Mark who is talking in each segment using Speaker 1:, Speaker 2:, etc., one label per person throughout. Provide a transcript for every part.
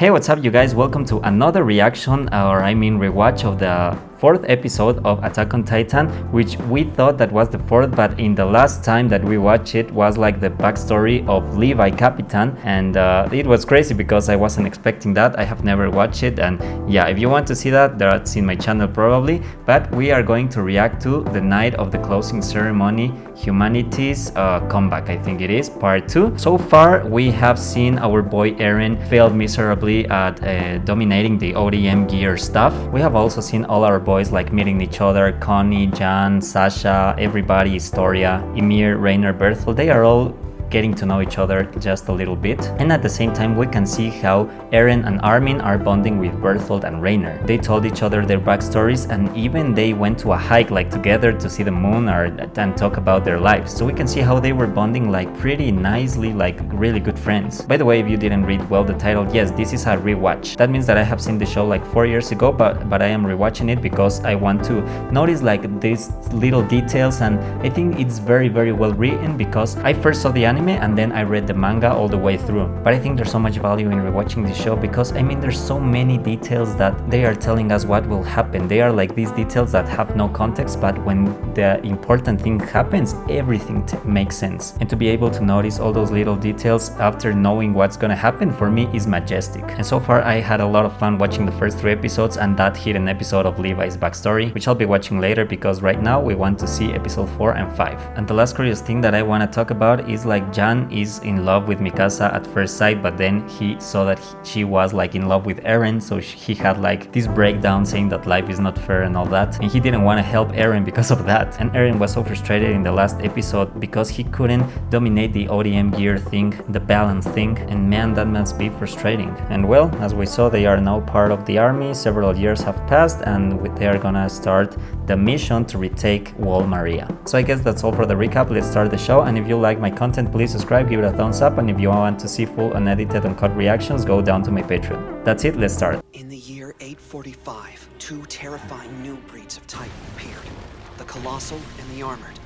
Speaker 1: Hey, what's up, you guys? Welcome to another reaction, or I mean rewatch of the fourth episode of Attack on Titan, which we thought that was the fourth, but in the last time that we watched it was like the backstory of Levi Capitan, and it was crazy because I wasn't expecting that. I have never watched it, and yeah, if you want to see that, that's in my channel probably, but we are going to react to the night of the closing ceremony, Humanity's comeback, I think it is, part 2. So far, we have seen our boy Eren fail miserably at dominating the ODM gear stuff. We have also seen all our boys like meeting each other, Connie, Jan, Sasha, everybody, Historia, Ymir, Reiner, Berthold, they are all getting to know each other just a little bit. And at the same time, we can see how Eren and Armin are bonding with Berthold and Reiner. They told each other their backstories, and even they went to a hike like together to see the moon and talk about their lives. So we can see how they were bonding like pretty nicely, like really good friends. By the way, if you didn't read well the title, yes, this is a rewatch. That means that I have seen the show like 4 years ago, but I am rewatching it because I want to notice like these little details, and I think it's very well written because I first saw the anime and then I read the manga all the way through. But I think there's so much value in rewatching this show because I mean there's so many details that they are telling us what will happen. They are like these details that have no context, but when the important thing happens, everything makes sense. And to be able to notice all those little details after knowing what's gonna happen, for me is majestic. And so far I had a lot of fun watching the first 3 episodes and that hidden episode of Levi's backstory, which I'll be watching later because right now we want to see episode 4 and 5. And the last curious thing that I want to talk about is like Jan is in love with Mikasa at first sight, but then he saw that she was like in love with Eren, so he had like this breakdown saying that life is not fair and all that, and he didn't want to help Eren because of that. And Eren was so frustrated in the last episode because he couldn't dominate the ODM gear thing, the balance thing, and man, that must be frustrating. And well, as we saw, they are now part of the army. Several years have passed and they are gonna start the mission to retake Wall Maria. So I guess that's all for the recap. Let's start the show, and if you like my content, please subscribe, give it a thumbs up, and if you want to see full unedited and cut reactions, go down to my Patreon. That's it, let's start.
Speaker 2: In the year 845, 2 terrifying new breeds of Titan appeared, the Colossal and the Armored,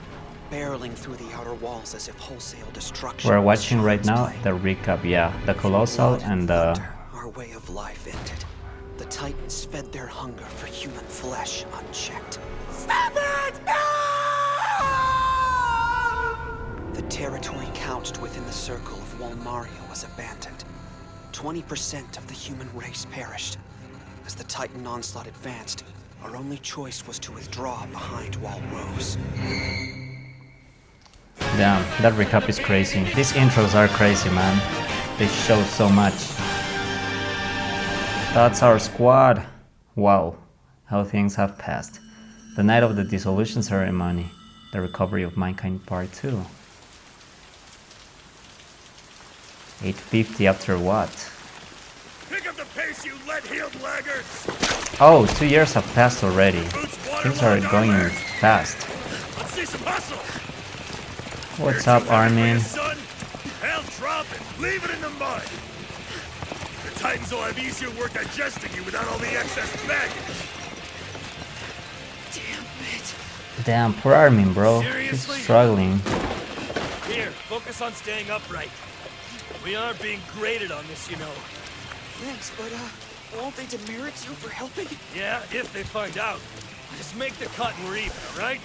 Speaker 2: barreling through the outer walls as if wholesale destruction.
Speaker 1: We're watching right now the recap, yeah, the Colossal and the...
Speaker 2: Our way of life ended. The Titans fed their hunger for human flesh unchecked. Stop it! No! The territory couched within the circle of Wall Maria was abandoned. 20% of the human race perished. As the Titan onslaught advanced, our only choice was to withdraw behind Wall Rose.
Speaker 1: Damn, that recap is crazy. These intros are crazy, man. They show so much. That's our squad. Wow, how things have passed. The night of the dissolution ceremony. The recovery of mankind part 2. 850 after what?
Speaker 3: Pick up the pace, you lead-heeled laggards!
Speaker 1: Oh, 2 years have passed already. Things are going fast.
Speaker 3: Let's see some hustle!
Speaker 1: What's up, Armin?
Speaker 3: Hell, drop it! Leave it in the mud! The Titans will have easier work digesting you without all the excess baggage!
Speaker 2: Damn it.
Speaker 1: Damn, poor Armin, bro.
Speaker 3: Seriously?
Speaker 1: He's struggling.
Speaker 3: Here, focus on staying upright. We aren't being graded on this, you know.
Speaker 2: Thanks, but won't they demerit you for helping?
Speaker 3: Yeah, if they find out. Just make the cut and we're even, alright?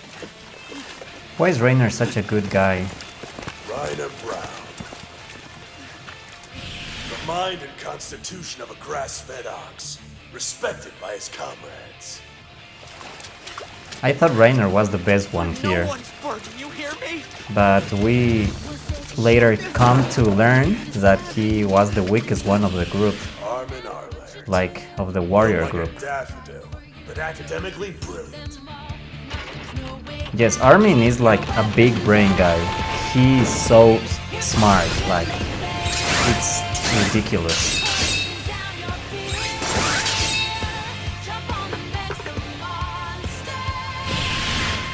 Speaker 1: Why is Reiner such a good guy?
Speaker 4: Reiner Brown. The mind and constitution of a grass-fed ox, respected by his comrades.
Speaker 1: I thought Reiner was the best one here,
Speaker 2: No one's barking, you hear me?
Speaker 1: but we later come to learn that he was the weakest one of the group,
Speaker 4: Armin Arlair.
Speaker 1: like of the warrior
Speaker 4: Like
Speaker 1: group.
Speaker 4: a daffodil, but academically brilliant.
Speaker 1: Yes, Armin is like a big brain guy. He's so smart, like it's ridiculous.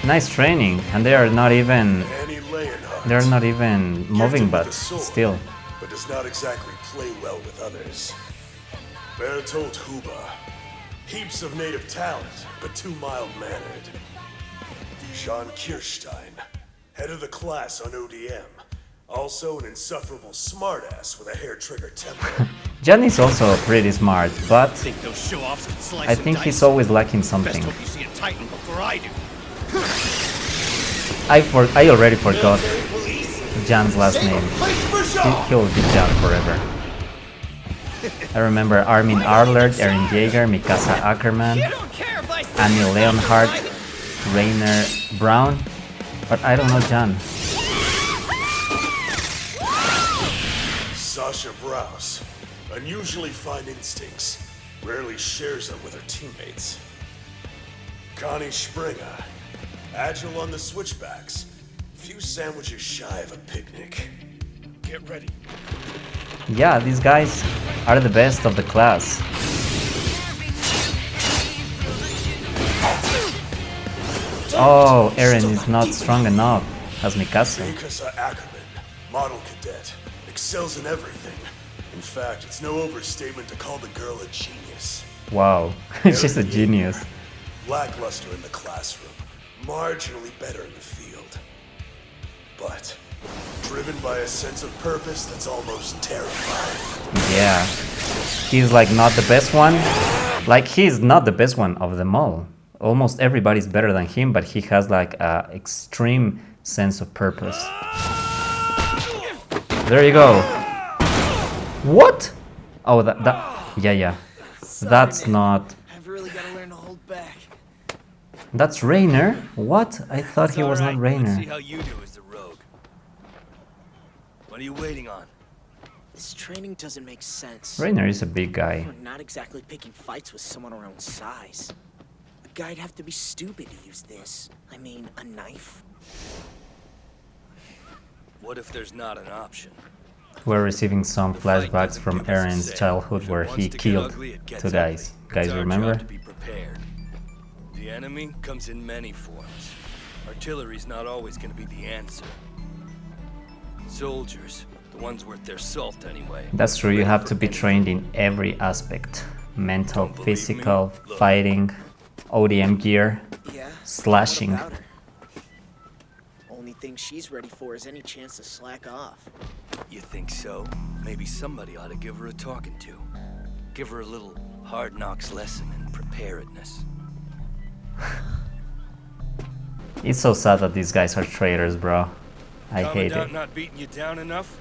Speaker 1: Nice training, and they are not even
Speaker 4: Annie Leonhardt.
Speaker 1: they're not even moving,
Speaker 4: Gifted with
Speaker 1: but
Speaker 4: a sword,
Speaker 1: still.
Speaker 4: But does not exactly play well with others. Bertolt Huber. Heaps of native talent, but too mild-mannered. Sean Kirstein. Head of the class on ODM. Also an insufferable smartass with a hair-trigger temper.
Speaker 1: Jan is also pretty smart, but
Speaker 3: Think those show-offs can slice
Speaker 1: I
Speaker 3: and
Speaker 1: think
Speaker 3: dice?
Speaker 1: he's always lacking
Speaker 3: Best
Speaker 1: something.
Speaker 3: hope you see a Titan before I do.
Speaker 1: I already forgot Jan's last name. He'll be Jan forever. I remember Armin Arlert, Eren Jaeger, Mikasa Ackerman, Annie Leonhardt, Rainer Brown, but I don't know Jan.
Speaker 4: Sasha Browse. Unusually fine instincts. Rarely shares them with her teammates. Connie Springer. Agile on the switchbacks. Few sandwiches shy of a picnic. Get ready.
Speaker 1: Yeah, these guys are the best of the class. Oh, Eren is not strong enough as Mikasa.
Speaker 4: Mikasa Ackerman. Model cadet. Excels in everything. In fact, it's no overstatement to call the girl a genius.
Speaker 1: Wow, she's a genius.
Speaker 4: Lackluster in the classroom. Marginally better in the field. But driven by a sense of purpose that's almost terrifying.
Speaker 1: Yeah, he's like not the best one. Like he's not the best one of them all. Almost everybody's better than him, but he has like a extreme sense of purpose. There you go. What? Oh, yeah. That's not.
Speaker 2: I've really got to learn to hold back.
Speaker 1: That's Rainer. What? I thought he was not
Speaker 3: Let's see
Speaker 1: Rainer.
Speaker 3: how you do as the rogue. What are you waiting on?
Speaker 2: This training doesn't make sense.
Speaker 1: Rainer is a big guy.
Speaker 2: We're not exactly picking fights with someone our own size. A guy'd have to be stupid to use this. I mean, a knife.
Speaker 3: What if there's not an option?
Speaker 1: We're receiving some flashbacks from Eren's childhood where he killed two guys. Guys, remember?
Speaker 3: To be prepared. The enemy comes in many forms. Artillery's not always going to be the answer. Soldiers, the ones worth their salt anyway.
Speaker 1: That's true, you have to be trained in every aspect. Mental,
Speaker 3: Don't believe me?
Speaker 1: physical,
Speaker 3: Look.
Speaker 1: fighting, ODM gear,
Speaker 2: Yeah.
Speaker 1: slashing.
Speaker 2: What about her? Only thing she's ready for is any chance to slack off.
Speaker 3: You think so? Maybe somebody ought to give her a talking to. Give her a little hard knocks lesson in preparedness.
Speaker 1: It's so sad that these guys are traitors, bro. I hate
Speaker 3: Commandant
Speaker 1: it.
Speaker 3: not beating you down enough?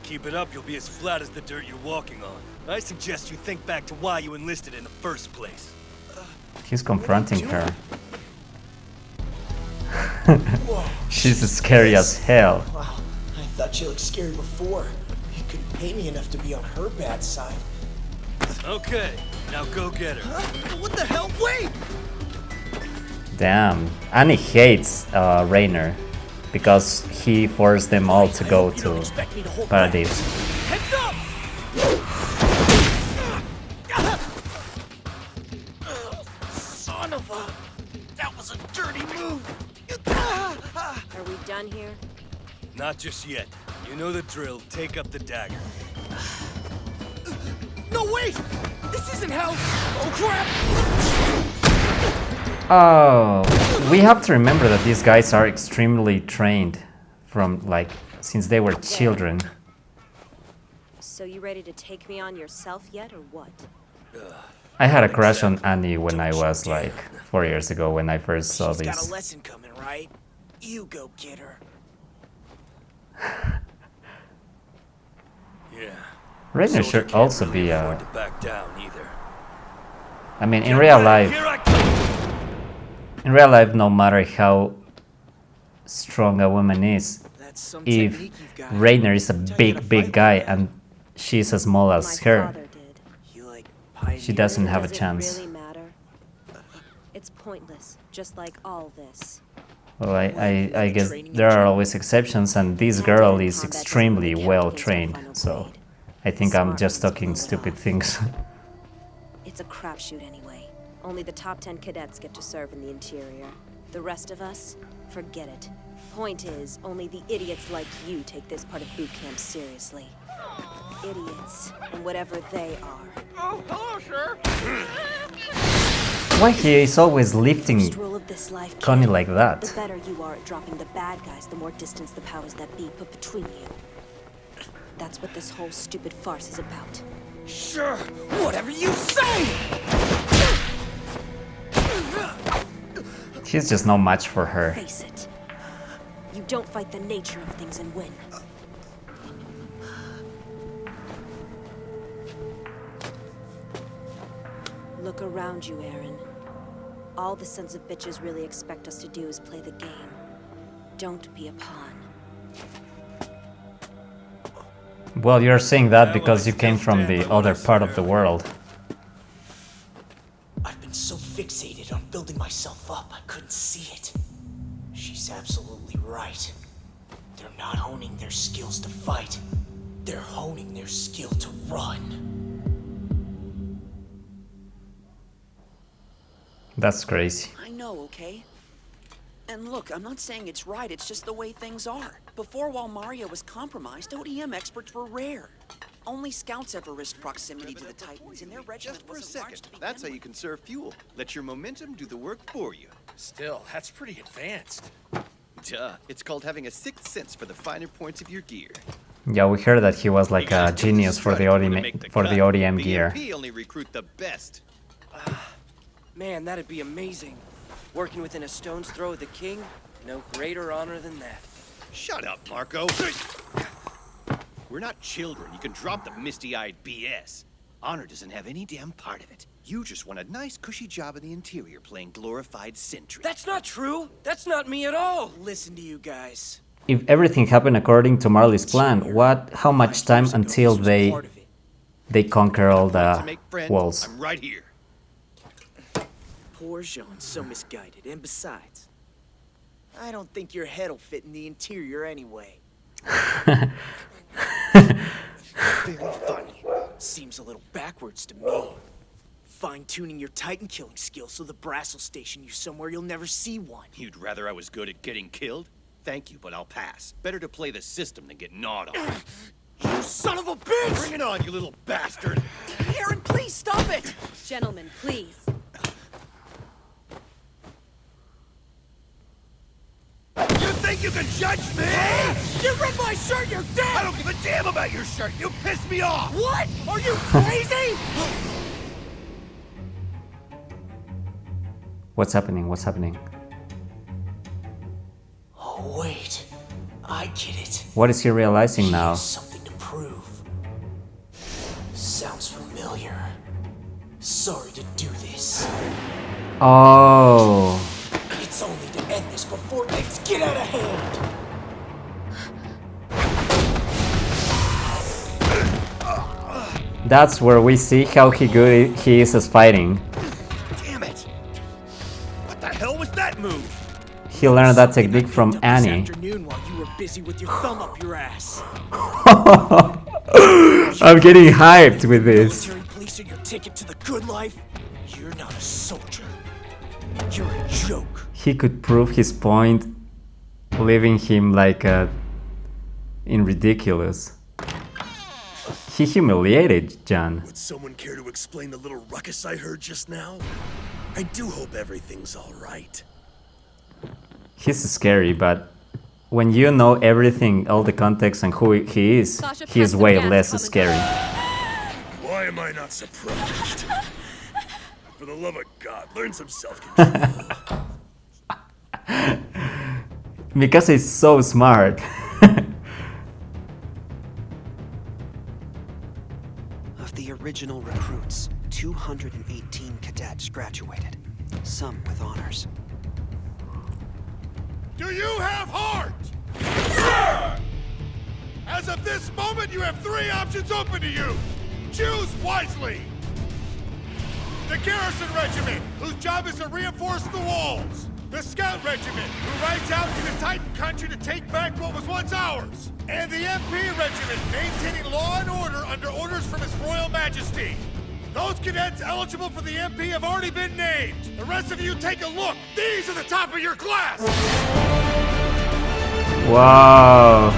Speaker 3: Keep it up, you'll be as flat as the dirt you're walking on. I suggest you think back to why you enlisted in the first place.
Speaker 1: He's confronting her. She's scary as hell.
Speaker 2: Wow, I thought she looked scary before. You couldn't pay me enough to be on her bad side.
Speaker 3: Okay, now go get her.
Speaker 2: What the hell? Wait!
Speaker 1: Damn. Annie hates Rainer because he forced them all to go
Speaker 2: You don't
Speaker 1: to
Speaker 2: expect me to hold back.
Speaker 1: Paradise.
Speaker 2: Heads up! Son of a... That was a dirty move!
Speaker 5: Are we done here?
Speaker 3: Not just yet. You know the drill, take up the dagger.
Speaker 2: No, wait! This isn't how... Oh, crap!
Speaker 1: Oh, we have to remember that these guys are extremely trained from like since they were children.
Speaker 5: So you ready to take me on yourself yet, or what?
Speaker 1: I had a crush on Annie when I was like 4 years ago when I first saw
Speaker 2: She's got a
Speaker 1: this.
Speaker 2: lesson coming, right? You go get her.
Speaker 3: Yeah.
Speaker 1: Rainer
Speaker 3: Soldier
Speaker 1: should
Speaker 3: can't
Speaker 1: also
Speaker 3: really
Speaker 1: be
Speaker 3: afford
Speaker 1: a.
Speaker 3: to back down either.
Speaker 1: I mean, in
Speaker 3: Get
Speaker 1: real
Speaker 3: ready,
Speaker 1: life,
Speaker 3: here I come.
Speaker 1: no matter how strong a woman is,
Speaker 2: That's some
Speaker 1: if
Speaker 2: technique you've got.
Speaker 1: Rainer is a
Speaker 2: Tell you
Speaker 1: big,
Speaker 2: how to
Speaker 1: big
Speaker 2: fight
Speaker 1: guy
Speaker 2: like that.
Speaker 1: and she's as small
Speaker 5: My
Speaker 1: as her,
Speaker 5: father did.
Speaker 2: You like
Speaker 1: she doesn't have a
Speaker 5: Does
Speaker 1: chance.
Speaker 5: it really matter? It's pointless, just like all this.
Speaker 1: Well, I guess there are always exceptions, and this girl is extremely well trained, so I think I'm just talking stupid things.
Speaker 5: It's a crapshoot anyway. Only the top 10 cadets get to serve in the interior. The rest of us, forget it. Point is, only the idiots like you take this part of boot camp seriously. Idiots, and whatever they are.
Speaker 2: Oh, hello, sir.
Speaker 1: Why he is always lifting
Speaker 5: First rule of this life, kid.
Speaker 1: Connie like
Speaker 5: The
Speaker 1: that?
Speaker 5: better you are at dropping the bad guys, the more distance the powers that be put between you. That's what this whole stupid farce is about.
Speaker 2: Sure, whatever you say!
Speaker 1: He's just no match for her.
Speaker 5: Face it. You don't fight the nature of things and win. Look around you, Aaron. All the sons of bitches really expect us to do is play the game. Don't be a pawn.
Speaker 1: Well, you're saying that because you came from the other part of the world.
Speaker 2: I've been so fixated on building myself up, I couldn't see it. She's absolutely right. They're not honing their skills to fight. They're honing their skill to run.
Speaker 1: That's crazy.
Speaker 6: I know, okay? And look, I'm not saying it's right, it's just the way things are. Before Walmaria was compromised, ODM experts were rare. Only scouts ever risked proximity to the Titans, and their regiment
Speaker 7: Just for a
Speaker 6: wasn't large
Speaker 7: second.
Speaker 6: to begin
Speaker 7: That's how
Speaker 6: with.
Speaker 7: you conserve fuel. Let your momentum do the work for you.
Speaker 3: Still, that's pretty advanced.
Speaker 7: Duh. It's called having a sixth sense for the finer points of your gear.
Speaker 1: Yeah, we heard that he was like
Speaker 7: You guys
Speaker 1: a
Speaker 7: get
Speaker 1: genius for the
Speaker 7: strut when you make
Speaker 1: ODM
Speaker 7: cut.
Speaker 1: gear.
Speaker 7: BMP only recruit the best.
Speaker 8: Man, that'd be amazing. Working within a stone's throw of the king, no greater honor than that.
Speaker 7: Shut up, Marco. We're not children. You can drop the misty-eyed BS. Honor doesn't have any damn part of it. You just want a nice, cushy job in the interior playing glorified sentry.
Speaker 8: That's not true! That's not me at all! Listen to you guys.
Speaker 1: If everything happened according to Marley's plan, how much time until they conquer all
Speaker 7: Want to
Speaker 1: the
Speaker 7: make friends?
Speaker 1: walls?
Speaker 7: I'm right here.
Speaker 8: Poor Jean's so misguided, and besides, I don't think your head'll fit in the interior anyway. Very funny. Seems a little backwards to me. Fine-tuning your Titan killing skills so the brass will station you somewhere you'll never see one.
Speaker 7: You'd rather I was good at getting killed? Thank you, but I'll pass. Better to play the system than get gnawed on.
Speaker 8: You son of a bitch!
Speaker 7: Bring it on, you little bastard!
Speaker 6: Aaron, please stop it!
Speaker 5: Gentlemen, please.
Speaker 3: You think you can judge me?
Speaker 8: You ripped my shirt, you're
Speaker 3: I
Speaker 8: dead!
Speaker 3: don't give a damn about your shirt. You pissed me off.
Speaker 8: What? Are you crazy?
Speaker 1: What's happening? What's happening?
Speaker 2: Oh, wait. I get it.
Speaker 1: What is he realizing
Speaker 2: He
Speaker 1: now?
Speaker 2: has something to prove. Sounds familiar. Sorry to do this.
Speaker 1: Oh,
Speaker 2: It's only to end this before things get out of hand.
Speaker 1: that's where we see how good he is as fighting.
Speaker 3: Damn it. What the hell was that move?
Speaker 1: He learned that
Speaker 8: Something I
Speaker 1: technique from
Speaker 8: picked up this
Speaker 1: Annie.
Speaker 8: afternoon while you were busy with your thumb up your ass.
Speaker 1: I'm getting hyped with this.
Speaker 8: Military police are your ticket to the good life. You're not a soldier. You're a joke.
Speaker 1: He could prove his point, leaving him like in ridiculous. He humiliated John.
Speaker 4: Would someone care to explain the little ruckus I heard just now? I do hope everything's all right.
Speaker 1: He's scary, but when you know everything, all the context and who he is,
Speaker 5: Sasha,
Speaker 1: he is
Speaker 5: pass the
Speaker 1: way
Speaker 5: gas
Speaker 1: less
Speaker 5: coming.
Speaker 1: scary.
Speaker 4: Why am I not surprised? For the love of God, learn some self-control.
Speaker 1: Because he's so smart.
Speaker 2: Of the original recruits, 218 cadets graduated, some with honors.
Speaker 3: Do you have heart? As of this moment, you have 3 options open to you. Choose wisely. The Garrison Regiment, whose job is to reinforce the walls. The Scout Regiment, who rides out into Titan country to take back what was once ours. And the MP Regiment, maintaining law and order under orders from His Royal Majesty. Those cadets eligible for the MP have already been named. The rest of you take a look. These are the top of your class.
Speaker 1: Wow.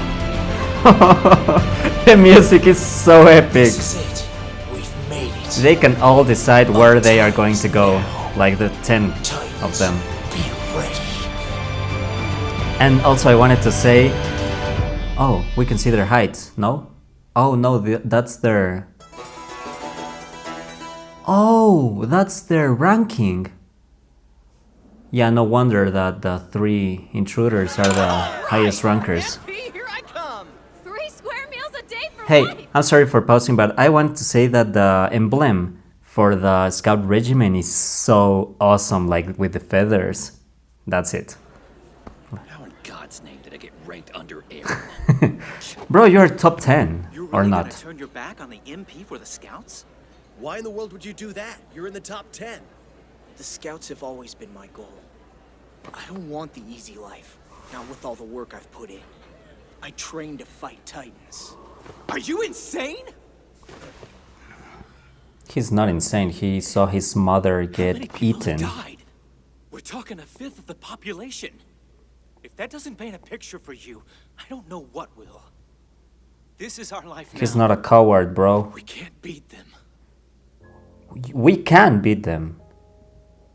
Speaker 1: The music is so epic.
Speaker 2: This is it. We've made it.
Speaker 1: They can all decide where they are going to go, like the 10 of them.
Speaker 2: Be ready.
Speaker 1: And also I wanted to say, oh, we can see their heights, no? Oh no, that's their Oh, that's their ranking. Yeah, no wonder that the 3 intruders are the highest rankers.
Speaker 8: Here I come.
Speaker 5: 3 square meals a day for
Speaker 1: Hey,
Speaker 5: life!
Speaker 1: I'm sorry for pausing, but I want to say that the emblem for the Scout Regiment is so awesome, like with the feathers. That's it.
Speaker 7: How in God's name did I get ranked under Aaron?
Speaker 1: Bro, you're top 10,
Speaker 8: You're
Speaker 1: or
Speaker 8: really
Speaker 1: not?
Speaker 8: gonna turn your back on the MP for the Scouts?
Speaker 9: Why in the world would you do that? You're in the top 10.
Speaker 8: The Scouts have always been my goal. I don't want the easy life, not with all the work I've put in. I trained to fight Titans. Are you insane?
Speaker 1: He's not insane. He saw his mother
Speaker 8: How many
Speaker 1: get
Speaker 8: people
Speaker 1: eaten.
Speaker 8: have died? We're talking 1/5 of the population. If that doesn't paint a picture for you, I don't know what will. This is our life
Speaker 1: He's
Speaker 8: now.
Speaker 1: not a coward, bro.
Speaker 8: We can't beat them.
Speaker 1: We can beat them.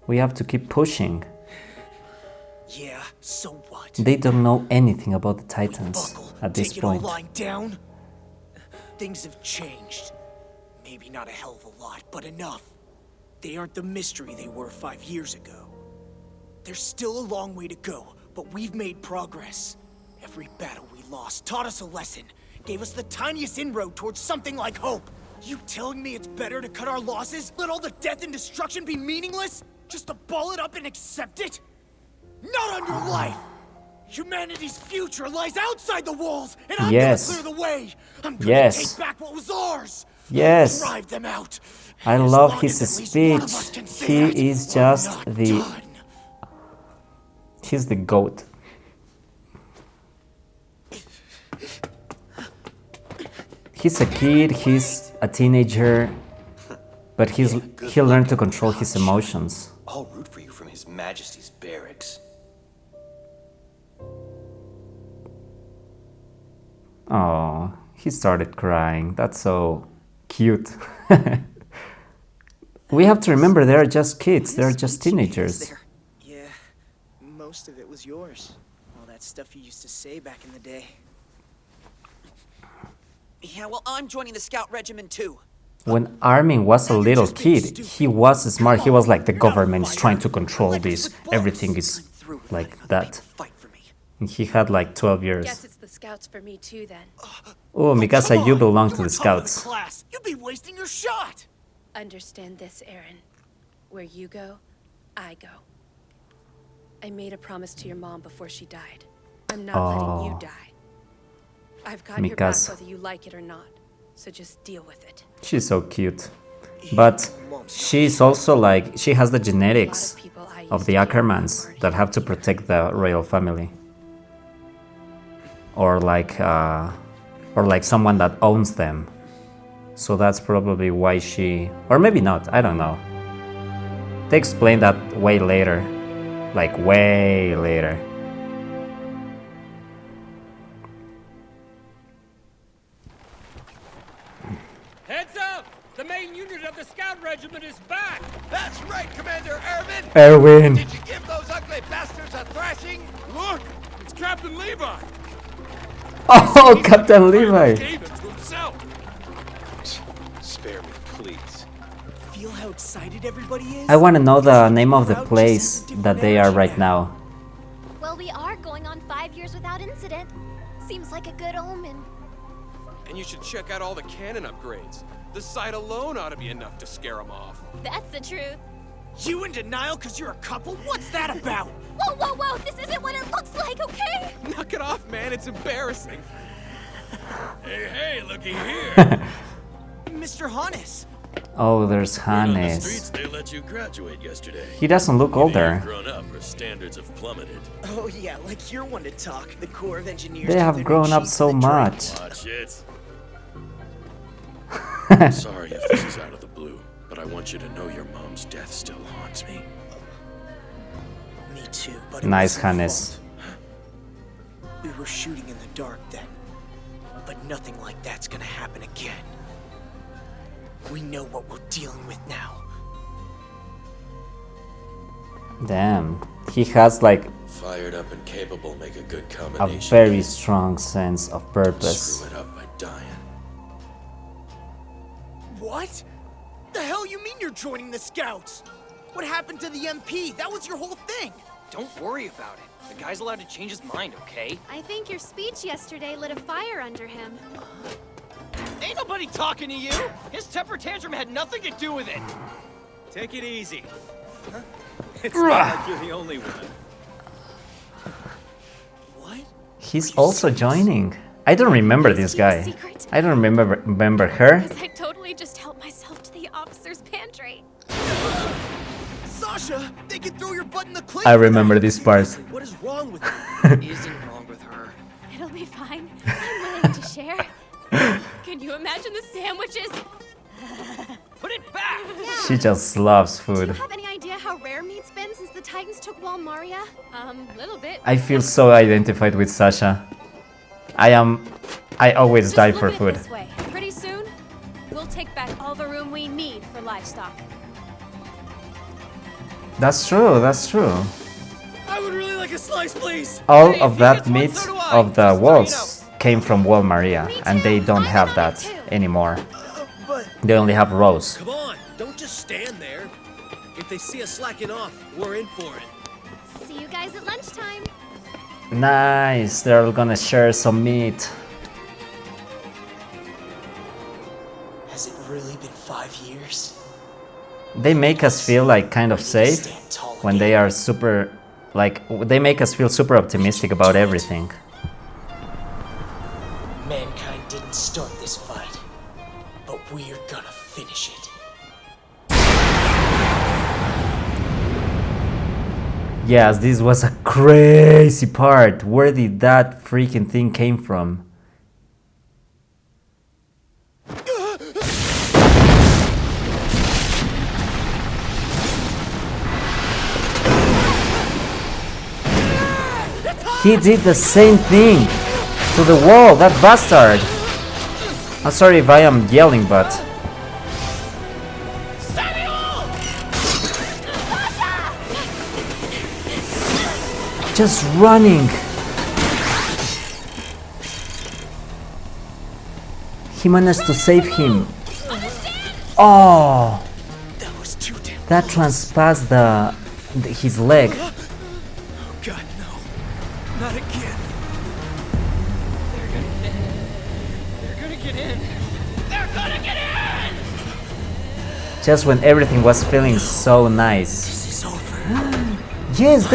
Speaker 1: We have to keep pushing.
Speaker 8: Yeah, so what?
Speaker 1: They don't know anything about the Titans
Speaker 8: Buckle,
Speaker 1: at this
Speaker 8: take it all
Speaker 1: point.
Speaker 8: lying down. Things have changed. Maybe not a hell of a lot, but enough. They aren't the mystery they were 5 years ago. There's still a long way to go, but we've made progress. Every battle we lost taught us a lesson, gave us the tiniest inroad towards something like hope. You telling me it's better to cut our losses? Let all the death and destruction be meaningless? Just to ball it up and accept it? Not on your life! Humanity's future lies outside the walls, and I'm
Speaker 1: Yes.
Speaker 8: gonna clear the way! I'm gonna
Speaker 1: Yes.
Speaker 8: take back what was ours!
Speaker 1: Yes.
Speaker 8: Drive them out!
Speaker 1: I
Speaker 8: And as
Speaker 1: love
Speaker 8: long
Speaker 1: his
Speaker 8: as at least one of us
Speaker 1: speech.
Speaker 8: can say
Speaker 1: He
Speaker 8: that,
Speaker 1: is
Speaker 8: we're
Speaker 1: just
Speaker 8: not
Speaker 1: the-
Speaker 8: done.
Speaker 1: He's the GOAT. He's a kid, he's a teenager, but he learned to control his emotions.
Speaker 7: I'll root for you from His Majesty's barracks.
Speaker 1: Oh, he started crying. That's so cute. We have to remember they're just kids, they're just teenagers.
Speaker 8: Yeah, most of it was yours. All that stuff you used to say back in the day.
Speaker 6: Yeah, well, I'm joining the Scout Regiment too.
Speaker 1: When Armin was a little kid, he was smart. He was like, the government is trying to control this. Everything is like that.
Speaker 6: Fight for me.
Speaker 1: And he had like 12
Speaker 5: Guess
Speaker 1: years.
Speaker 5: it's the Scouts for me too then.
Speaker 1: Oh, Mikasa,
Speaker 8: Come
Speaker 1: you
Speaker 8: on,
Speaker 1: belong
Speaker 8: you
Speaker 1: to
Speaker 8: were
Speaker 1: the
Speaker 8: top of the
Speaker 1: Scouts.
Speaker 8: class. You'd be wasting your shot.
Speaker 5: Understand this, Aaron. Where you go, I go. I made a promise to your mom before she died. I'm not letting you die. I've got your back
Speaker 1: Mikasa.
Speaker 5: whether you like it or not. So just deal with it.
Speaker 1: She's so cute. But she's also like, she has the genetics of the Ackermans that have to protect the royal family. Or like someone that owns them. So that's probably why she, or maybe not, I don't know. They explain that way later. Like way later.
Speaker 10: Heads up! The main unit of the Scout Regiment is back!
Speaker 3: That's right, Commander Erwin!
Speaker 1: Erwin!
Speaker 3: Did you give those ugly bastards a thrashing? Look! It's Captain Levi!
Speaker 1: Oh, Captain Levi!
Speaker 3: Gave it to himself!
Speaker 7: Spare me, please.
Speaker 8: Feel how excited everybody is?
Speaker 1: I want to know the name of the
Speaker 8: Crowd just
Speaker 1: place
Speaker 8: has a different
Speaker 1: that they are
Speaker 8: energy
Speaker 1: right now.
Speaker 11: Well, we are going on 5 years without incident. Seems like a good omen.
Speaker 10: And you should check out all the cannon upgrades. The sight alone ought to be enough to scare them off.
Speaker 11: That's the truth.
Speaker 8: You in denial because you're a couple? What's that about?
Speaker 11: Whoa, whoa, whoa! This isn't what it looks like, okay?
Speaker 10: Knock it off, man. It's embarrassing. Hey, looky here.
Speaker 8: Mr. Hannes.
Speaker 1: Oh, there's
Speaker 12: On the
Speaker 1: Hannes.
Speaker 12: streets, they let you graduate yesterday.
Speaker 1: He doesn't look older.
Speaker 12: Grown up, or standards have plummeted.
Speaker 8: Oh yeah, like you're one to talk. The Corps of Engineers.
Speaker 1: They
Speaker 8: took
Speaker 1: have
Speaker 8: their
Speaker 1: grown
Speaker 8: new
Speaker 1: up
Speaker 8: chief
Speaker 1: so
Speaker 8: for the drink.
Speaker 1: much.
Speaker 12: Watch it. Sorry if this is out of the blue, but I want you to know your mom's death still haunts me.
Speaker 8: Me too, but it
Speaker 1: Nice,
Speaker 8: wasn't your
Speaker 1: Hannes.
Speaker 8: fault. We were shooting in the dark then, but nothing like that's gonna happen again. We know what we're dealing with now.
Speaker 1: Damn. He has like
Speaker 12: Fired up and capable make a good
Speaker 1: a
Speaker 12: combination.
Speaker 1: very strong sense of purpose.
Speaker 12: Screw it up by dying.
Speaker 8: What? The hell you mean you're joining the Scouts? What happened to the MP? That was your whole thing.
Speaker 13: Don't worry about it. The guy's allowed to change his mind, okay?
Speaker 11: I think your speech yesterday lit a fire under him.
Speaker 13: Ain't nobody talking to you! His temper tantrum had nothing to do with it!
Speaker 14: Take it easy. Huh? It's not like you're the only one.
Speaker 8: What?
Speaker 1: He's also joining. I don't remember this guy. I don't remember her.
Speaker 11: Because I totally just helped myself to the officer's pantry.
Speaker 8: Sasha, they can throw your butt in the clean.
Speaker 1: I remember this part.
Speaker 8: What is wrong with her?
Speaker 13: Isn't wrong with her.
Speaker 11: It'll be fine. I'm willing to share. Can you imagine the sandwiches?
Speaker 13: Put it back!
Speaker 1: She just loves
Speaker 11: Do you
Speaker 1: food.
Speaker 11: have any idea how rare meat's been since the Titans took Wall Maria? Little bit.
Speaker 1: I feel so identified with Sasha. I always die for
Speaker 11: Look at it
Speaker 1: food.
Speaker 11: this way. Pretty soon, we'll take back all the room we need for livestock.
Speaker 1: That's true, that's true.
Speaker 14: I would really like a slice, please.
Speaker 1: All
Speaker 14: Hey,
Speaker 1: of
Speaker 14: if he
Speaker 1: that
Speaker 14: gets one,
Speaker 1: meat
Speaker 14: so do I.
Speaker 1: of the
Speaker 14: Just so you
Speaker 1: wolves came from Wall Maria, and they don't have that anymore. They only have Rose.
Speaker 9: Come on, don't just stand there. If they see us slacking off, we're in for it.
Speaker 11: See you guys at lunchtime.
Speaker 1: Nice, they're all gonna share some meat.
Speaker 8: Has it really been 5 years?
Speaker 1: They make us feel like kind of safe when they are super, like, they make us feel super optimistic about everything.
Speaker 8: Mankind didn't start this fight, but we're gonna finish it.
Speaker 1: Yes, this was a crazy part. Where did that freaking thing came from? He did the same thing to the wall, that bastard. I'm sorry if I am yelling, but just running. He managed to save him. Oh, that transpassed his leg.
Speaker 8: God, no. Not again.
Speaker 13: They're gonna get in! They're gonna get in!
Speaker 1: Just when everything was feeling so nice.
Speaker 8: This is over.
Speaker 1: Yes,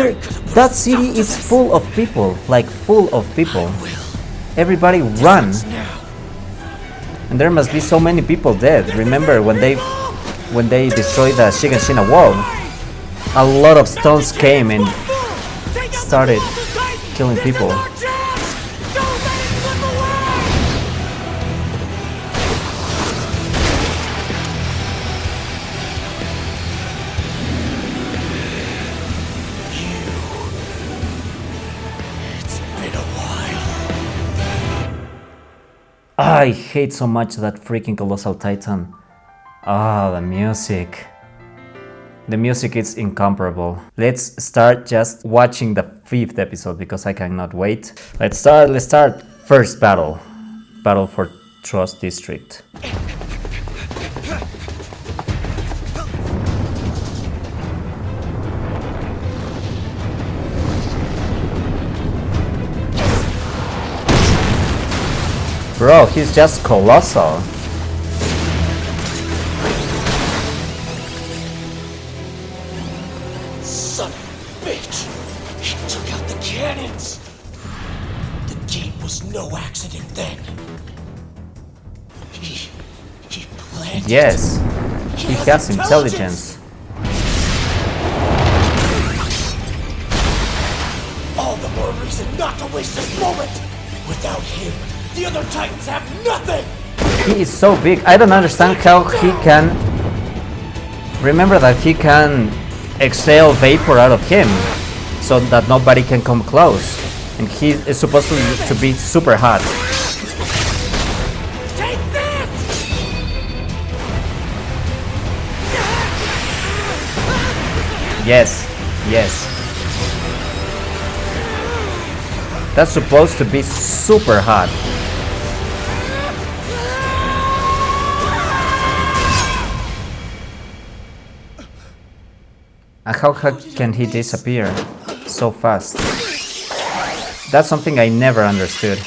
Speaker 1: that city is full of people, like full of people. Everybody run. And there must be so many people dead. Remember when they destroyed the Shiganshina wall? A lot of stones came and started killing people. I hate so much that freaking Colossal Titan. Ah, the music. The music is incomparable. Let's start just watching the 5th episode because I cannot wait. Let's start. First battle. Battle for Trust District. Bro, he's just colossal.
Speaker 8: Son of a bitch! He took out the cannons! The gate was no accident then. He planned it.
Speaker 1: Yes, he has intelligence.
Speaker 8: All the more reason not to waste this moment! Without him, the other Titans have nothing!
Speaker 1: He is so big. I don't understand how he can... Remember that he can exhale vapor out of him so that nobody can come close. And he is supposed to be super hot.
Speaker 8: Take this!
Speaker 1: Yes, yes. That's supposed to be super hot. And how can he disappear so fast? That's something I never understood.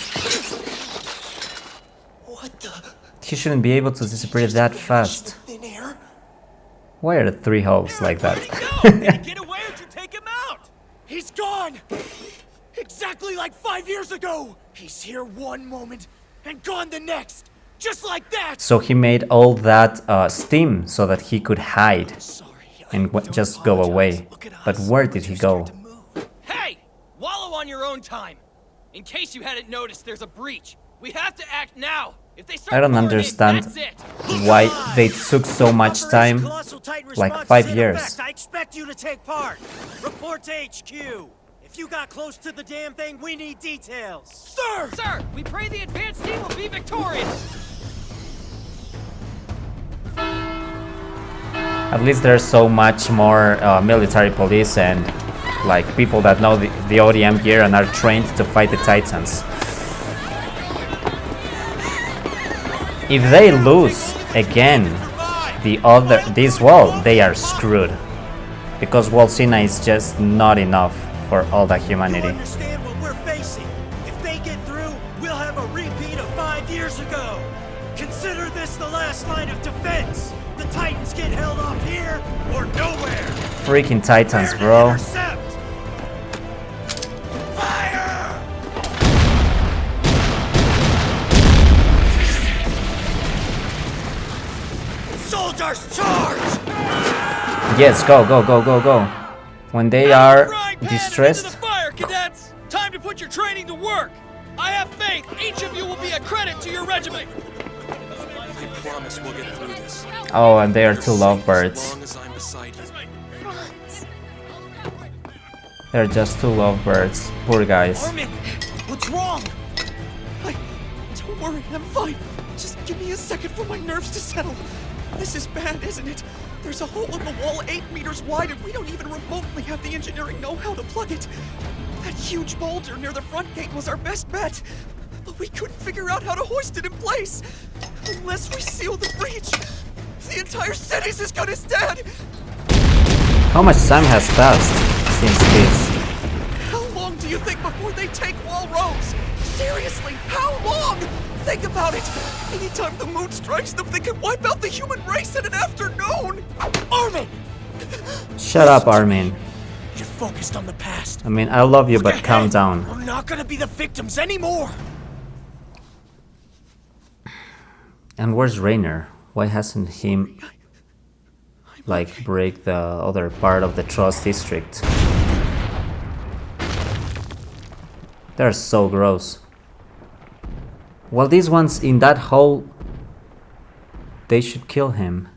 Speaker 1: He shouldn't be able to disappear that fast. Why are the 3 holes like that?
Speaker 8: Get away or you take him out! He's gone! Exactly like 5 years ago! He's here one moment and gone the next! Just like that!
Speaker 1: So he made all that steam so that he could hide and just go away. But where did he go?
Speaker 13: Hey! Wallow on your own time! In case you hadn't noticed, there's a breach. We have to act now! If they start
Speaker 1: I don't
Speaker 13: pouring in,
Speaker 1: understand
Speaker 13: that's it.
Speaker 1: why they took so much time, like 5 years.
Speaker 14: I expect you to take part. Report to HQ. If you got close to the damn thing, we need details.
Speaker 13: Sir! Sir, we pray the advanced team will be victorious.
Speaker 1: At least there's so much more military police and like people that know the ODM gear and are trained to fight the Titans. If they lose again this wall, they are screwed. Because Wall Cena is just not enough for all that humanity.
Speaker 14: Understand what we're facing. If they get through, we'll have a repeat of 5 years ago. Consider this the last line of defense. The Titans get held off here or nowhere.
Speaker 1: Freaking Titans, bro.
Speaker 14: Intercept.
Speaker 8: Soldiers, charge!
Speaker 1: Yes, go. When they are distressed.
Speaker 13: Fire, cadets! Time to put your training to work! I have faith each of you will be a credit to your regiment!
Speaker 12: I promise we'll get through this.
Speaker 1: Oh, and they are 2 lovebirds.
Speaker 12: As long as I'm beside you.
Speaker 1: They're just 2 lovebirds. Poor guys.
Speaker 6: Armin, what's wrong? Don't worry, I'm fine. Just give me a second for my nerves to settle. This is bad, isn't it? There's a hole in the wall 8 meters wide and we don't even remotely have the engineering know-how to plug it. That huge boulder near the front gate was our best bet. But we couldn't figure out how to hoist it in place. Unless we seal the breach, the entire city's as good as dead.
Speaker 1: How much time has passed since this?
Speaker 6: How long do you think before they take Wall Rose? Seriously, how long? Think about it. Anytime the moon strikes them, they can wipe out the human race in an afternoon. Armin!
Speaker 1: Shut up, Armin.
Speaker 8: You're focused on the past.
Speaker 1: I mean, I love you, but calm down.
Speaker 8: We're not gonna be the victims anymore.
Speaker 1: And where's Rainer? Why hasn't he like break the other part of the Trust District? They're so gross. Well, these ones in that hole, they should kill him.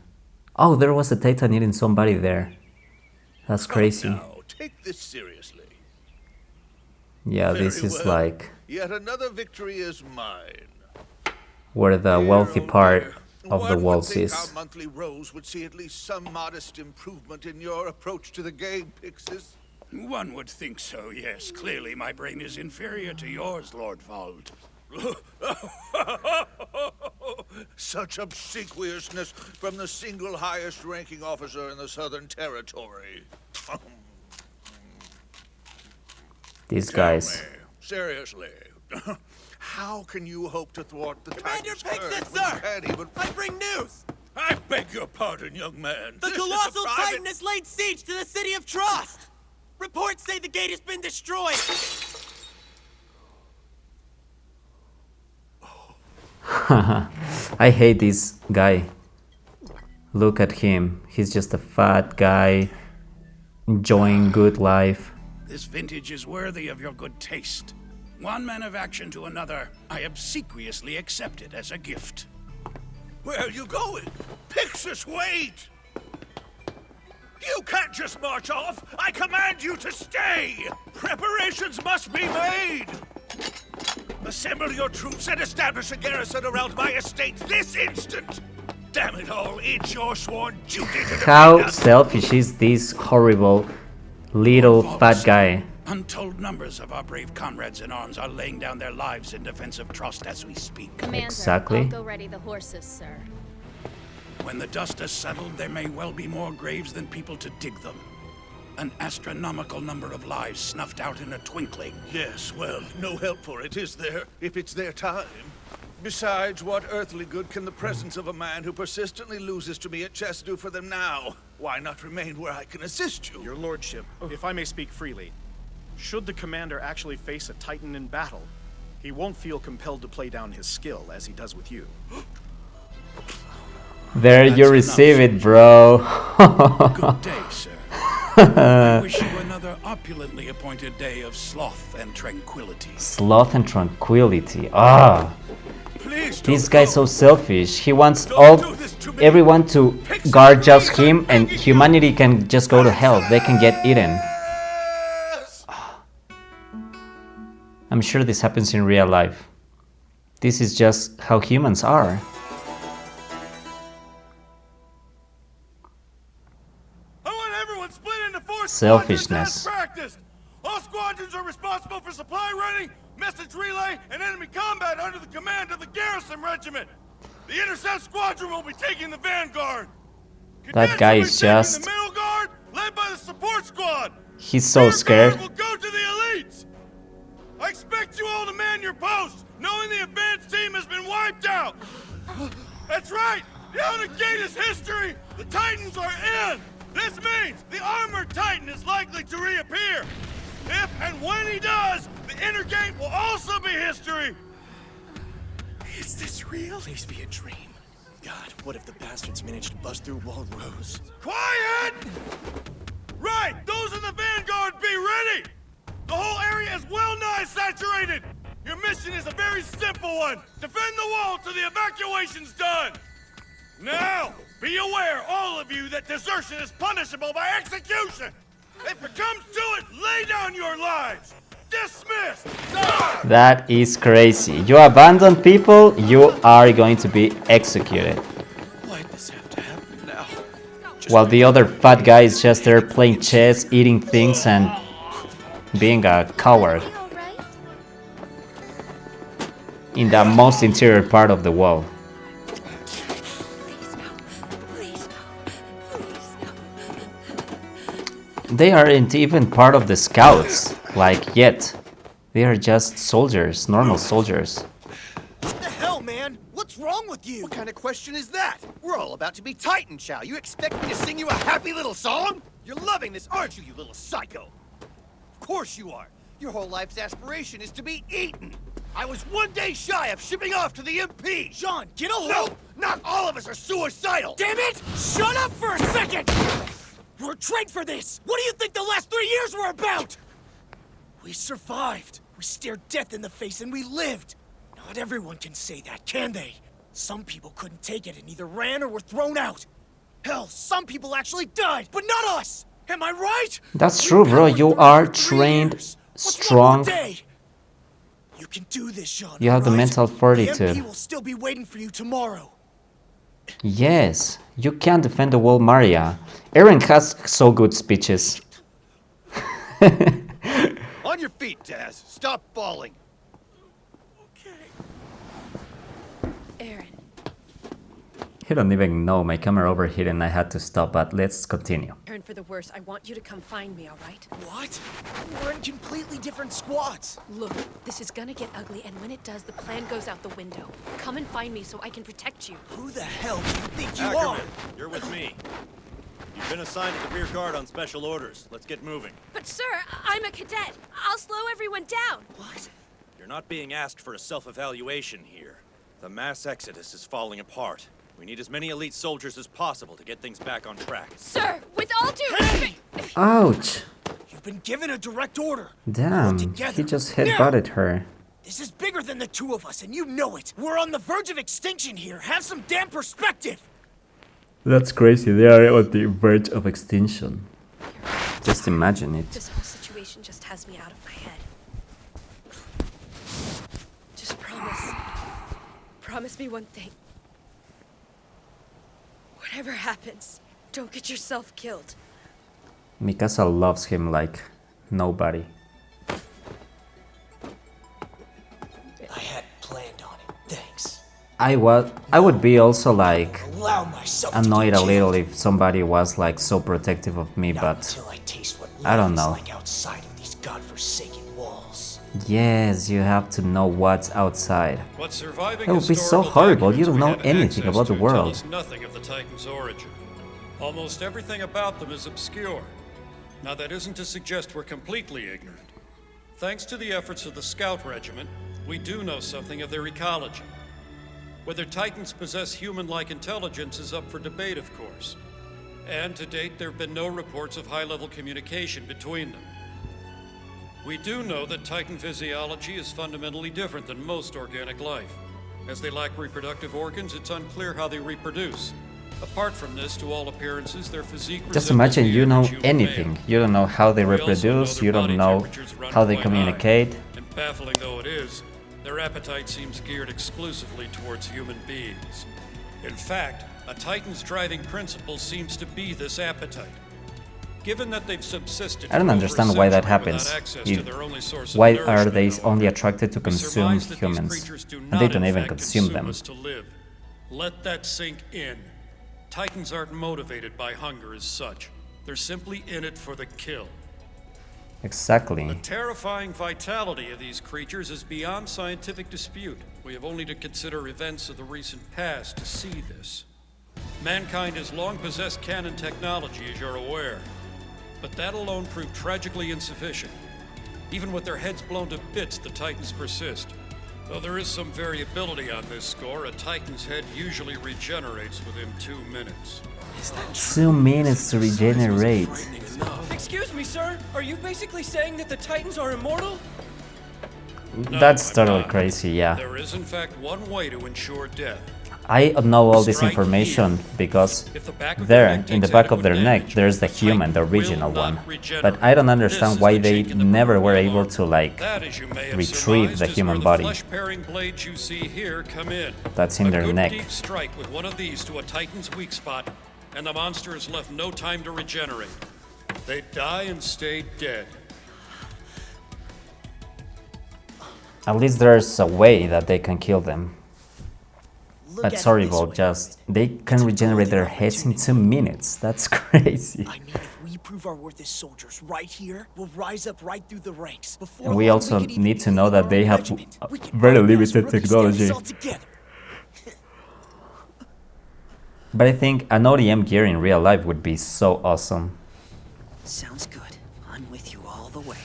Speaker 1: Oh, there was a Titan eating somebody there. That's crazy.
Speaker 15: Now, take this seriously.
Speaker 1: Yeah, this is like
Speaker 15: Yet another victory is mine.
Speaker 1: where the wealthy part of the walls
Speaker 15: Our
Speaker 1: is.
Speaker 15: monthly rose would see at least some modest improvement in your approach to the game, Pixis.
Speaker 16: One would think so, yes. Clearly my brain is inferior to yours, Lord Vald.
Speaker 15: Such obsequiousness from the single highest ranking officer in the Southern Territory.
Speaker 1: These guys.
Speaker 15: Seriously, how can you hope to thwart the
Speaker 14: Commander
Speaker 15: Titan's
Speaker 14: Pixis,
Speaker 15: curve when you
Speaker 14: sir!
Speaker 15: can't even...
Speaker 14: I bring news!
Speaker 15: I beg your pardon, young man.
Speaker 14: The
Speaker 15: This is a
Speaker 14: Colossal
Speaker 15: private-
Speaker 14: Titan has laid siege to the city of Trost! Reports say the gate has been destroyed!
Speaker 1: I hate this guy. Look at him. He's just a fat guy enjoying good life.
Speaker 16: This vintage is worthy of your good taste. One man of action to another, I obsequiously accept it as a gift.
Speaker 15: Where are you going? Pixis, wait! You can't just march off! I command you to stay! Preparations must be made! Assemble your troops and establish a garrison around my estate this instant! Damn it all, it's your sworn duty to defend
Speaker 1: How
Speaker 15: us!
Speaker 1: selfish is this horrible little fat guy?
Speaker 16: Untold numbers of our brave comrades in arms are laying down their lives in defense of Trost as we speak.
Speaker 11: Commander,
Speaker 1: Exactly.
Speaker 11: I'll go ready the horses, sir.
Speaker 16: When the dust has settled, there may well be more graves than people to dig them. An astronomical number of lives snuffed out in a twinkling.
Speaker 15: Yes, well, no help for it, is there, if it's their time? Besides, what earthly good can the presence of a man who persistently loses to me at chess do for them now? Why not remain where I can assist you?
Speaker 17: Your lordship, if I may speak freely, should the commander actually face a Titan in battle, he won't feel compelled to play down his skill as he does with you.
Speaker 1: There you receive it, bro.
Speaker 16: Good day, sir. I wish you another opulently appointed day of sloth and tranquility.
Speaker 1: Sloth and tranquility. Ah.
Speaker 15: Please
Speaker 1: This guy's so selfish. He wants everyone to guard just him, and humanity can just go to hell. They can get eaten. I'm sure this happens in real life. This is just how humans are.
Speaker 3: I want everyone split into 4
Speaker 1: Selfishness.
Speaker 3: squadrons as practice. All squadrons are responsible for supply running, message relay, and enemy combat under the command of the Garrison Regiment. The intercept squadron will be taking the vanguard.
Speaker 1: That guy is just...
Speaker 3: The middle guard, led by the support squad.
Speaker 1: He's so scared.
Speaker 3: Will go to the elites. I expect you all to man your posts, knowing the advanced team has been wiped out. That's right. The outer gate is history. The Titans are in. This means the armored Titan is likely to reappear. If and when he does, the inner gate will also be history.
Speaker 8: Is this real? Please be a dream. God, what if the bastards managed to bust through Wall Rose?
Speaker 3: Quiet! Right, those in the vanguard, be ready! The whole area is well-nigh saturated! Your mission is a very simple one. Defend the wall till the evacuation's done! Now, be aware, all of you, that desertion is punishable by execution! If it comes to it, lay down your lives! Dismissed!
Speaker 1: That is crazy. You abandon people, you are going to be executed.
Speaker 8: Why'd this have to happen now?
Speaker 1: While the other fat guy is just there playing chess, eating things, and being a coward. In the most interior part of the wall. They aren't even part of the scouts, like, yet. They are just soldiers, normal soldiers.
Speaker 7: What the hell, man? What's wrong with you? What kind of question is that? We're all about to be Titan Chow. You expect me to sing you a happy little song? You're loving this, aren't you, you little psycho? Of course you are. Your whole life's aspiration is to be eaten. I was one day shy of shipping off to the MP.
Speaker 8: John, get a hold!
Speaker 7: No, not all of us are suicidal.
Speaker 8: Damn it! Shut up for a second! We're trained for this! What do you think the last 3 years were about? We survived. We stared death in the face and we lived. Not everyone can say that, can they? Some people couldn't take it and either ran or were thrown out. Hell, some people actually died, but not us! Am I right?
Speaker 1: That's true, bro. You are trained, strong.
Speaker 8: You can do this, Jean.
Speaker 1: You have the mental
Speaker 8: The MP
Speaker 1: fortitude.
Speaker 8: will still be waiting for you tomorrow.
Speaker 1: Yes, you can defend the wall, Maria. Eren has so good speeches.
Speaker 7: On your feet, Daz. Stop bawling.
Speaker 11: Eren.
Speaker 1: He don't even know my camera overheated and I had to stop, but let's continue.
Speaker 11: Eren, for the worst, I want you to come find me, alright?
Speaker 8: What? We're in completely different squads.
Speaker 11: Look, this is gonna get ugly, and when it does, the plan goes out the window. Come and find me so I can protect you.
Speaker 8: Who the hell do you think you
Speaker 18: Ackerman,
Speaker 8: are?
Speaker 18: you're with me. You've been assigned to the rear guard on special orders. Let's get moving.
Speaker 11: But sir, I'm a cadet. I'll slow everyone down.
Speaker 8: What?
Speaker 18: You're not being asked for a self-evaluation here. The mass exodus is falling apart. We need as many elite soldiers as possible to get things back on track.
Speaker 11: Sir, with all due respect...
Speaker 1: Ouch!
Speaker 8: You've been given a direct order.
Speaker 1: Damn, he just headbutted her.
Speaker 8: This is bigger than the two of us, and you know it. We're on the verge of extinction here. Have some damn perspective.
Speaker 1: That's crazy, they are on the verge of extinction. Just imagine it.
Speaker 11: This whole situation just has me out of my head. Just promise. Promise me one thing. Whatever happens, don't get yourself killed.
Speaker 1: Mikasa loves him like nobody.
Speaker 8: I hadn't planned on it. Thanks.
Speaker 1: I would be also like
Speaker 8: Allow myself to
Speaker 1: annoyed
Speaker 8: get
Speaker 1: a little
Speaker 8: killed.
Speaker 1: if somebody was like so protective of me,
Speaker 8: Not
Speaker 1: but
Speaker 8: until I taste what
Speaker 1: I don't
Speaker 8: life is
Speaker 1: know.
Speaker 8: like outside of these godforsaken walls.
Speaker 1: Yes, you have to know what's outside.
Speaker 12: What surviving
Speaker 1: That would be so
Speaker 12: historical
Speaker 1: horrible. You don't know
Speaker 12: documents we have
Speaker 1: anything
Speaker 12: access
Speaker 1: about the
Speaker 12: to tell
Speaker 1: world.
Speaker 12: us nothing of the Titan's origin. Almost everything about them is obscure. Now that isn't to suggest we're completely ignorant. Thanks to the efforts of the Scout Regiment, we do know something of their ecology. Whether Titans possess human-like intelligence is up for debate, of course. And to date, there have been no reports of high-level communication between them. We do know that Titan physiology is fundamentally different than most organic life. As they lack reproductive organs, it's unclear how they reproduce. Apart from this, to all appearances, their physique
Speaker 1: Just
Speaker 12: resembles
Speaker 1: imagine
Speaker 12: the
Speaker 1: you know
Speaker 12: average human
Speaker 1: anything.
Speaker 12: male.
Speaker 1: You don't know how they
Speaker 12: We also know
Speaker 1: reproduce,
Speaker 12: their
Speaker 1: you don't
Speaker 12: body
Speaker 1: know
Speaker 12: temperatures run
Speaker 1: how they
Speaker 12: quite high.
Speaker 1: communicate.
Speaker 12: And baffling though it is, their appetite seems geared exclusively towards human beings. In fact, a Titan's driving principle seems to be this appetite. Given that they've subsisted
Speaker 1: I don't
Speaker 12: for over a
Speaker 1: understand why that
Speaker 12: century
Speaker 1: happens.
Speaker 12: without access to
Speaker 1: If-
Speaker 12: their only source of
Speaker 1: Why are
Speaker 12: nourishment,
Speaker 1: they
Speaker 12: however,
Speaker 1: only attracted to
Speaker 12: we
Speaker 1: consume
Speaker 12: surmise that these
Speaker 1: humans?
Speaker 12: creatures do
Speaker 1: And they
Speaker 12: not,
Speaker 1: don't
Speaker 12: in
Speaker 1: even
Speaker 12: fact,
Speaker 1: consume them.
Speaker 12: us to live. Let that sink in. Titans aren't motivated by hunger as such. They're simply in it for the kill.
Speaker 1: Exactly.
Speaker 12: The terrifying vitality of these creatures is beyond scientific dispute. We have only to consider events of the recent past to see this. Mankind has long possessed cannon technology, as you're aware. But that alone proved tragically insufficient. Even with their heads blown to bits, the Titans persist. Though there is some variability on this score, a Titan's head usually regenerates within 2 minutes.
Speaker 1: 2 minutes to regenerate.
Speaker 13: Excuse me, sir. Are you basically saying that the Titans are immortal?
Speaker 1: That's totally crazy, yeah.
Speaker 12: There is in fact one way to ensure death.
Speaker 1: I know all this information because there, in the back of their neck, there's the human, the original one. But I don't understand why they never were able to, like,
Speaker 12: That, as you may have
Speaker 1: retrieve the
Speaker 12: surmised, is
Speaker 1: human
Speaker 12: where
Speaker 1: body.
Speaker 12: The flesh-paring blades you see here come in.
Speaker 1: That's in
Speaker 12: A
Speaker 1: their
Speaker 12: good
Speaker 1: neck.
Speaker 12: deep strike with one of these to a Titan's weak spot, and the monster is left no time to regenerate. They die and stay dead.
Speaker 1: At least there's a way that they can kill them. But
Speaker 8: at
Speaker 1: sorry,
Speaker 8: it this
Speaker 1: Bolt,
Speaker 8: way.
Speaker 1: just they can regenerate their heads in 2 minutes. That's crazy.
Speaker 8: I mean, if we prove our worth as soldiers right here, we'll rise up right through the ranks. Before
Speaker 1: And we
Speaker 8: long,
Speaker 1: also
Speaker 8: could even
Speaker 1: need to
Speaker 8: be
Speaker 1: know
Speaker 8: our
Speaker 1: that
Speaker 8: own
Speaker 1: they have
Speaker 8: regiment. We could
Speaker 1: very
Speaker 8: bypass
Speaker 1: limited
Speaker 8: rookie
Speaker 1: technology.
Speaker 8: status altogether.
Speaker 1: But I think an ODM gear in real life would be so awesome.
Speaker 6: Sounds good. I'm with you all the way.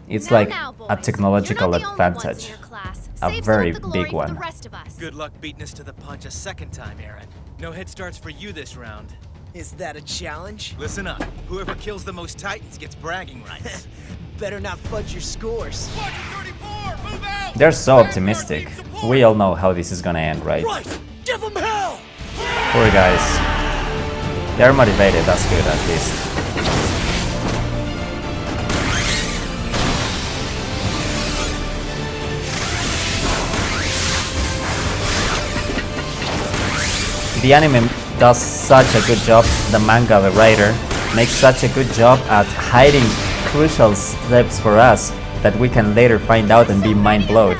Speaker 1: It's
Speaker 11: Now,
Speaker 1: like
Speaker 11: now,
Speaker 1: a
Speaker 11: boys.
Speaker 1: technological
Speaker 11: You're not the only ones in
Speaker 1: advantage.
Speaker 11: your class.
Speaker 1: A
Speaker 11: Save some
Speaker 1: very
Speaker 11: of the glory
Speaker 1: big
Speaker 11: for the
Speaker 1: one.
Speaker 11: rest of us.
Speaker 9: Good luck beating us to the punch a second time, Aaron. No head starts for you this round.
Speaker 8: Is that a challenge?
Speaker 9: Listen up. Whoever kills the most Titans gets bragging rights.
Speaker 8: Better not fudge your scores.
Speaker 1: They're so optimistic. We all know how this is gonna end, right?
Speaker 8: Right! Give them hell!
Speaker 1: Poor guys. They're motivated, that's good at least. The anime does such a good job, the manga, the writer, makes such a good job at hiding crucial steps for us that we can later find out and be mind blown.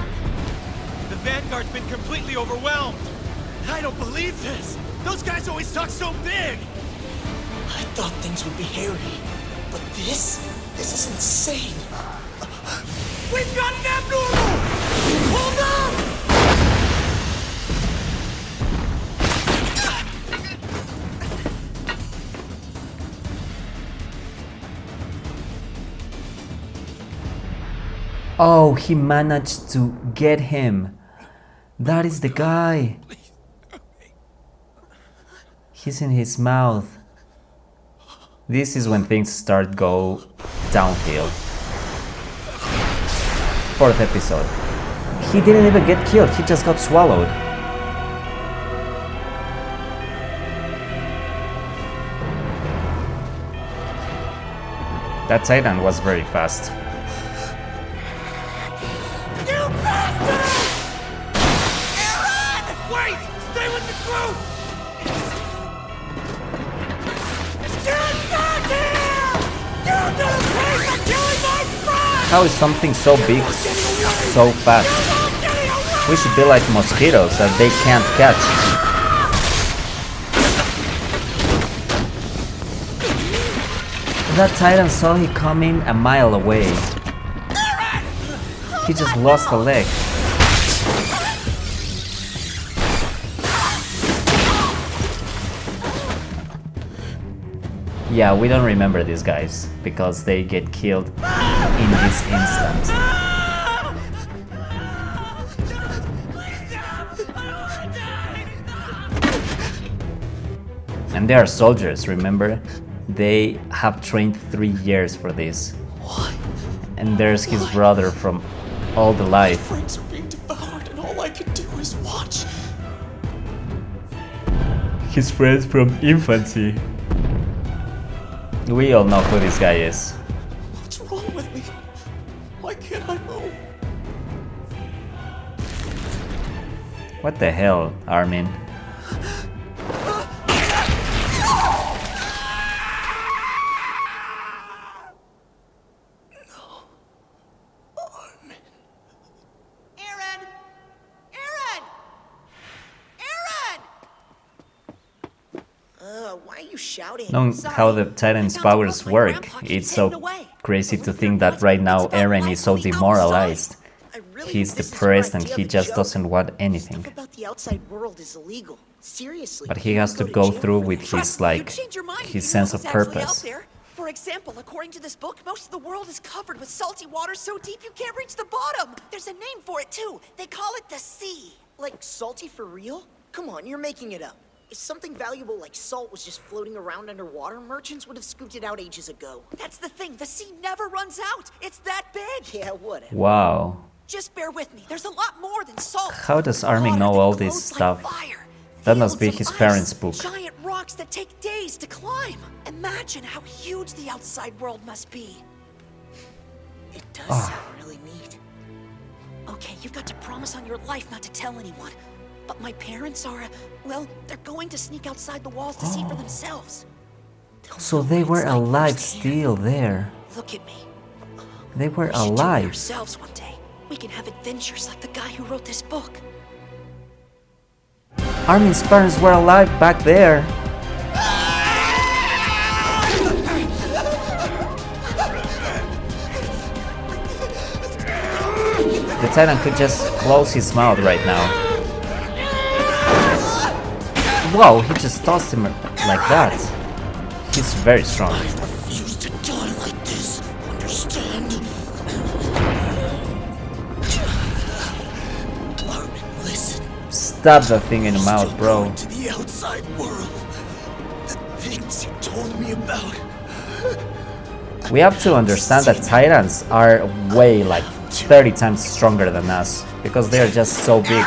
Speaker 9: The Vanguard's been completely overwhelmed.
Speaker 14: I don't believe this! Those guys always talk so big!
Speaker 8: I thought things would be hairy, but this is insane.
Speaker 14: We've got an abnormal! Hold up!
Speaker 1: Oh, he managed to get him. That is the guy. He's in his mouth. This is when things start go downhill. 4th episode. He didn't even get killed, he just got swallowed. That Titan was very fast.
Speaker 14: You bastard! Aaron! Wait! Stay with the group! Get back here! You're gonna pay for killing my friend!
Speaker 1: How is something so big so fast? We should be like mosquitoes that they can't catch. That Titan saw he coming a mile away. He just lost a leg. Yeah, we don't remember these guys because they get killed in this instant. And they are soldiers, remember? They have trained 3 years for this.
Speaker 2: Why?
Speaker 1: And there's his brother from all the life.
Speaker 2: Friends are being devoured, and all I can do is watch.
Speaker 1: His friends from infancy. We all know who this guy is.
Speaker 2: What's wrong with me? Why can't I move?
Speaker 1: What the hell, Armin?
Speaker 8: Why are you shouting?
Speaker 1: Knowing how the Titan's powers work, it's so crazy to think that right now Eren is so demoralized. He's depressed and he just doesn't want anything.
Speaker 8: About the outside world is illegal. Seriously.
Speaker 1: But he has to go through with his, like, his sense of purpose.
Speaker 6: For example, according to this book, most of the world is covered with salty water so deep you can't reach the bottom. There's a name for it too. They call it the sea.
Speaker 8: Like salty for real? Come on, you're making it up. If something valuable like salt was just floating around underwater, merchants would have scooped it out ages ago.
Speaker 6: That's the thing, the sea never runs out. It's that big.
Speaker 8: Yeah, whatever.
Speaker 1: Wow.
Speaker 6: Just bear with me. There's a lot more than salt.
Speaker 1: How does Armin know all this stuff? That must be his parents' book.
Speaker 6: Giant rocks that take days to climb. Imagine how huge the outside world must be.
Speaker 8: It does sound really neat.
Speaker 6: Okay, you've got to promise on your life not to tell anyone. But my parents are, well, they're going to sneak outside the walls to see for themselves.
Speaker 1: So they were alive still there.
Speaker 6: Look at me.
Speaker 1: They were
Speaker 6: We should do it
Speaker 1: alive.
Speaker 6: ourselves one day. We can have adventures like the guy who wrote this book.
Speaker 1: Armin's parents were alive back there. The Titan could just close his mouth right now. Wow, he just tossed him like that. He's very strong.
Speaker 14: I refuse to die like this, understand? Armin, listen.
Speaker 1: Stab that thing in the mouth, bro.
Speaker 14: To the outside world. The things you told me about.
Speaker 1: We have to understand that Titans are way like 30 times stronger than us because they are just so big.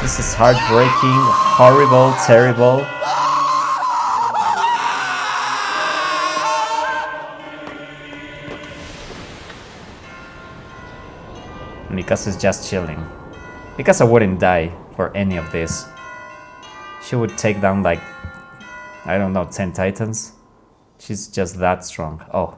Speaker 1: This is heartbreaking, horrible, terrible. Mikasa is just chilling. Mikasa wouldn't die for any of this. She would take down like, I don't know, 10 Titans. She's just that strong. Oh.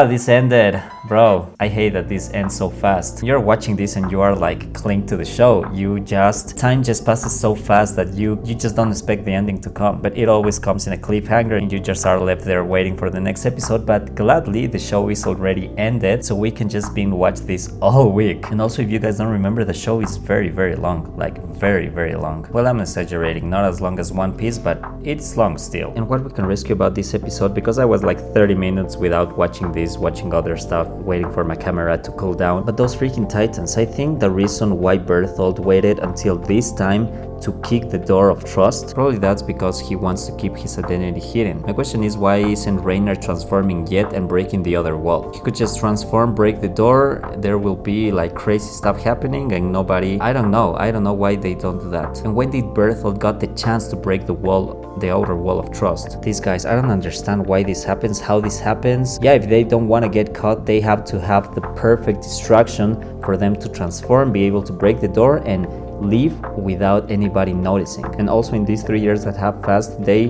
Speaker 1: This ended. Bro, I hate that this ends so fast. You're watching this and you are like clinging to the show. Time just passes so fast that you just don't expect the ending to come. But it always comes in a cliffhanger and you just are left there waiting for the next episode. But gladly, the show is already ended, so we can just binge watch this all week. And also, if you guys don't remember, the show is very, very long. Like, very, very long. Well, I'm exaggerating. Not as long as One Piece, but it's long still. And what we can rescue about this episode, because I was like 30 minutes without watching this, watching other stuff, waiting for my camera to cool down. But those freaking Titans, I think the reason why Bertholdt waited until this time to kick the door of trust, probably that's because he wants to keep his identity hidden. My question is, why isn't Reiner transforming yet and breaking the other wall? He could just transform, break the door, there will be like crazy stuff happening and nobody, I don't know why they don't do that. And when did Bertholdt got the chance to break the wall, the outer wall of trust? These guys, I don't understand why this happens, how this happens. Yeah, if they don't want to get caught, they have to have the perfect distraction for them to transform, be able to break the door and leave without anybody noticing. And also in these 3 years that have passed, they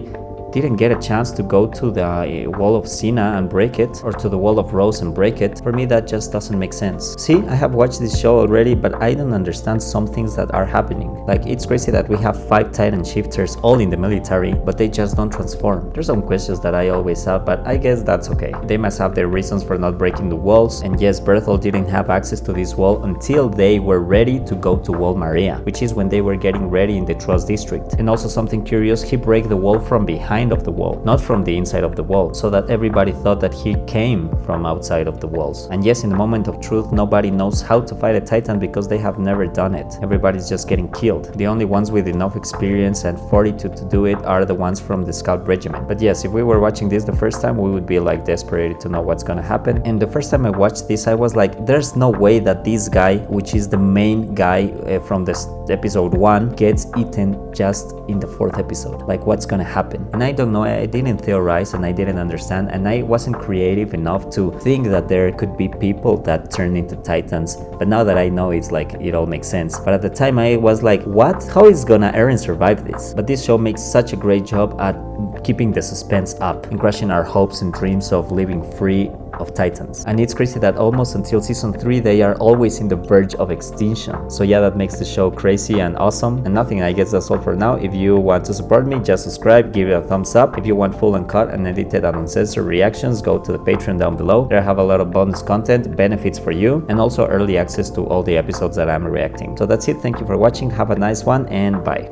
Speaker 1: didn't get a chance to go to the wall of Sina and break it, or to the wall of Rose and break it, for me that just doesn't make sense. See, I have watched this show already, but I don't understand some things that are happening. Like, it's crazy that we have 5 Titan shifters all in the military, but they just don't transform. There's some questions that I always have, but I guess that's okay. They must have their reasons for not breaking the walls, and yes, Berthold didn't have access to this wall until they were ready to go to Wall Maria, which is when they were getting ready in the Trust District. And also something curious, he broke the wall from behind of the wall, not from the inside of the wall, so that everybody thought that he came from outside of the walls. And yes, in the moment of truth, nobody knows how to fight a Titan because they have never done it. Everybody's just getting killed. The only ones with enough experience and fortitude to do it are the ones from the Scout Regiment. But yes, if we were watching this the first time, we would be like desperate to know what's gonna happen. And the first time I watched this, I was like, there's no way that this guy, which is the main guy from this episode 1, gets eaten just in the 4th episode. Like, what's gonna happen? And I don't know, I didn't theorize and I didn't understand, and I wasn't creative enough to think that there could be people that turn into Titans. But now that I know, it's like, it all makes sense. But at the time I was like, what? How is gonna Eren survive this? But this show makes such a great job at keeping the suspense up and crushing our hopes and dreams of living free of Titans. And it's crazy that almost until season 3 they are always in the verge of extinction. So yeah, that makes the show crazy and awesome. And nothing, I guess that's all for now. If you want to support me, just subscribe, give it a thumbs up. If you want full uncut and edited and uncensored reactions, go to the Patreon down below. There I have a lot of bonus content, benefits for you, and also early access to all the episodes that I'm reacting. So that's it, thank you for watching, have a nice one, and bye.